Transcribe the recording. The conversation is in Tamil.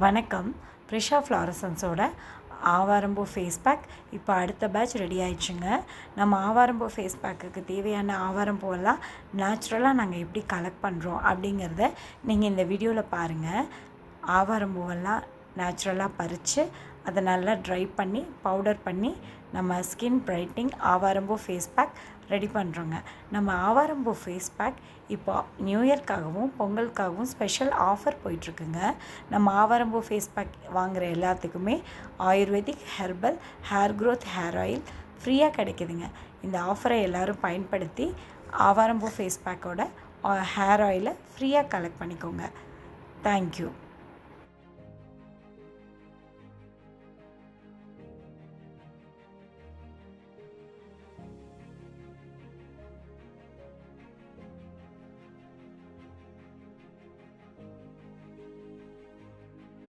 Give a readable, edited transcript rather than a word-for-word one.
வணக்கம். ப்ரிஷா ஃப்ளாரசன்ஸோட ஆவாரம்பூ ஃபேஸ் பேக் இப்போ அடுத்த பேட்ச் ரெடி ஆயிடுச்சுங்க. நம்ம ஆவாரம்பூ ஃபேஸ் பேக்குக்கு தேவையான ஆவாரம்பூவெல்லாம் நேச்சுரலாக நாங்கள் எப்படி கலெக்ட் பண்ணுறோம் அப்படிங்கிறத நீங்கள் இந்த வீடியோவில் பாருங்கள். ஆவாரம்பூவெல்லாம் நேச்சுரலாக பறித்து அதை நல்லா ட்ரை பண்ணி பவுடர் பண்ணி நம்ம ஸ்கின் பிரைட்னிங் ஆவாரம்பூ ஃபேஸ் பேக் ரெடி பண்ணுறோங்க. நம்ம ஆவாரம்பூ ஃபேஸ் பேக் இப்போ நியூ இயர்க்காகவும் பொங்கலுக்காகவும் ஸ்பெஷல் ஆஃபர் போயிட்டுருக்குங்க. நம்ம ஆவாரம்பூ ஃபேஸ் பேக் வாங்குகிற எல்லாத்துக்குமே ayurvedic herbal hair growth hair oil ஃப்ரீயாக கிடைக்குதுங்க. இந்த ஆஃபரை எல்லோரும் பயன்படுத்தி ஆவாரம்பூ ஃபேஸ் பேக்கோட ஹேர் ஆயிலை ஃப்ரீயாக கலெக்ட் பண்ணிக்கோங்க. தேங்க்யூ.